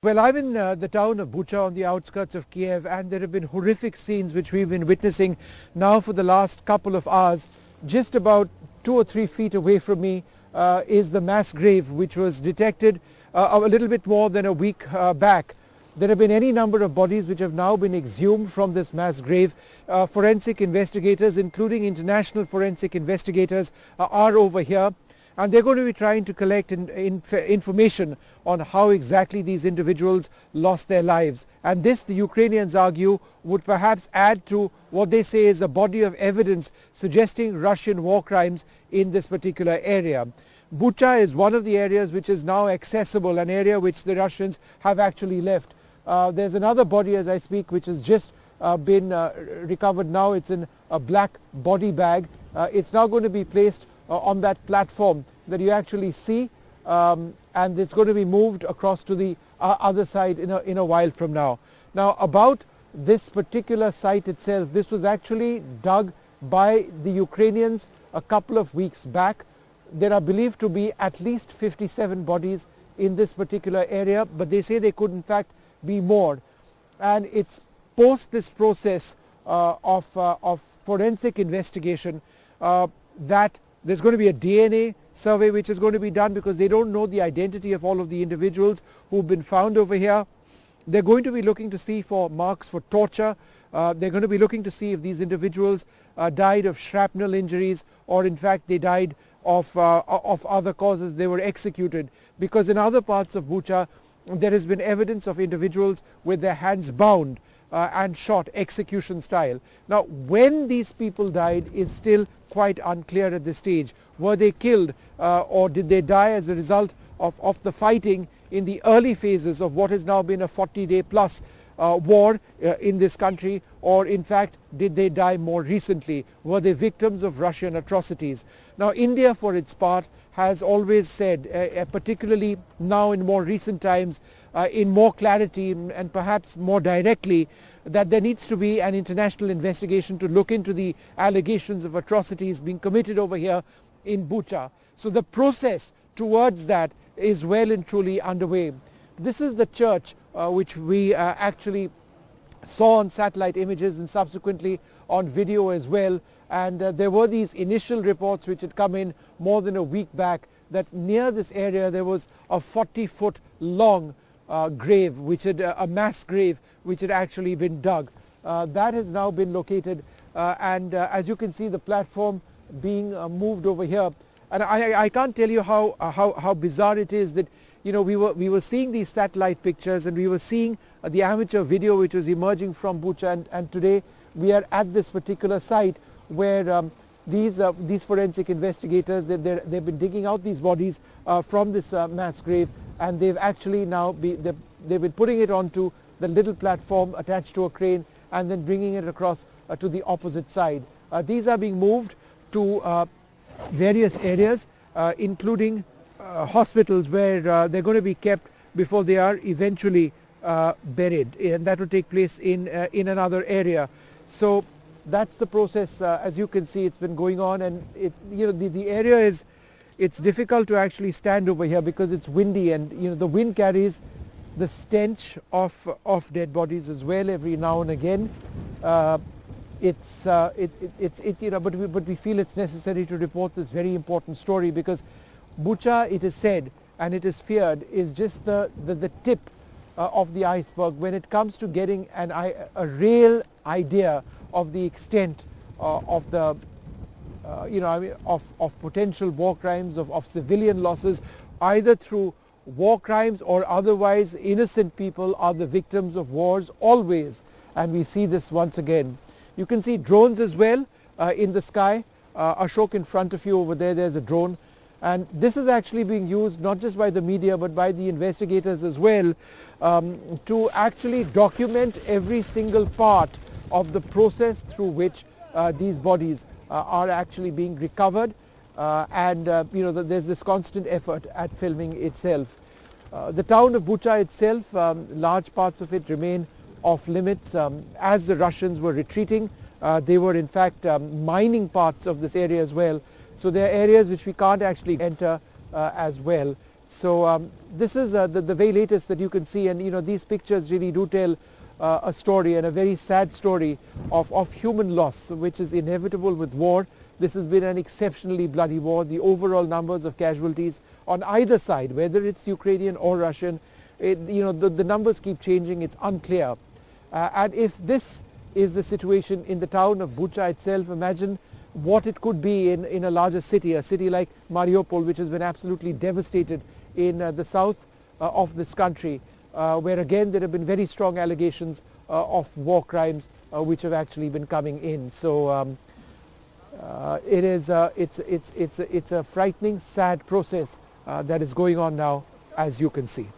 Well, I'm in the town of Bucha on the outskirts of Kyiv, and there have been horrific scenes which we've been witnessing now for the last couple of hours. Just about 2 or 3 feet away from me is the mass grave which was detected a little bit more than a week back. There have been any number of bodies which have now been exhumed from this mass grave. Forensic investigators, including international forensic investigators, are over here. And they're going to be trying to collect information on how exactly these individuals lost their lives. And this, the Ukrainians argue, would perhaps add to what they say is a body of evidence suggesting Russian war crimes in this particular area. Bucha is one of the areas which is now accessible, an area which the Russians have actually left. There's another body as I speak which has just been recovered now. It's in a black body bag. It's now going to be placed on that platform that you actually see, and it's going to be moved across to the other side in a while from now. Now, about this particular site itself, this was actually dug by the Ukrainians a couple of weeks back. There are believed to be at least 57 bodies in this particular area, but they say there could in fact be more. And it's post this process of forensic investigation that there's going to be a DNA survey which is going to be done, because they don't know the identity of all of the individuals who've been found over here. They're going to be looking to see for marks for torture. They're going to be looking to see if these individuals died of shrapnel injuries, or in fact they died of other causes. They were executed, because in other parts of Bucha there has been evidence of individuals with their hands bound and shot execution style. Now, when these people died is still quite unclear at this stage. Were they killed or did they die as a result of the fighting in the early phases of what has now been a 40-day plus war in this country, or in fact did they die more recently? Were they victims of Russian atrocities? Now, India for its part has always said, particularly now in more recent times, in more clarity and perhaps more directly, that there needs to be an international investigation to look into the allegations of atrocities being committed over here in Bucha. So the process towards that is well and truly underway. This is the church which we actually saw on satellite images and subsequently on video as well. And there were these initial reports which had come in more than a week back that near this area there was a 40-foot long grave, which had a mass grave which had actually been dug. That has now been located, and as you can see, the platform being moved over here. And I can't tell you how bizarre it is that, you know, we were seeing these satellite pictures and we were seeing the amateur video which was emerging from Bucha, and today we are at this particular site where these forensic investigators, they've been digging out these bodies from this mass grave, and they've actually now they've been putting it onto the little platform attached to a crane and then bringing it across to the opposite side. These are being moved to various areas, including hospitals, where they're going to be kept before they are eventually buried, and that will take place in another area. So that's the process. As you can see, it's been going on, and the area is, it's difficult to actually stand over here because it's windy, and the wind carries the stench of dead bodies as well every now and again. But we feel it's necessary to report this very important story, because Bucha, it is said and it is feared, is just the tip of the iceberg when it comes to getting a real idea of the extent of the of potential war crimes, of civilian losses, either through war crimes or otherwise. Innocent people are the victims of wars always, and we see this once again. You can see drones as well in the sky. Ashok, in front of you over there, there's a drone, and this is actually being used not just by the media but by the investigators as well, to actually document every single part of the process through which these bodies are actually being recovered, and there's this constant effort at filming itself. The town of Bucha itself, large parts of it remain off limits. As the Russians were retreating, they were in fact mining parts of this area as well. So there are areas which we can't actually enter as well. So this is the very latest that you can see, and these pictures really do tell a story, and a very sad story of human loss, which is inevitable with war. This has been an exceptionally bloody war. The overall numbers of casualties on either side, whether it's Ukrainian or Russian, the numbers keep changing. It's unclear. And if this is the situation in the town of Bucha itself, imagine what it could be in a larger city, a city like Mariupol, which has been absolutely devastated in the south of this country, where again there have been very strong allegations of war crimes which have actually been coming in. So it's a frightening, sad process that is going on now, as you can see.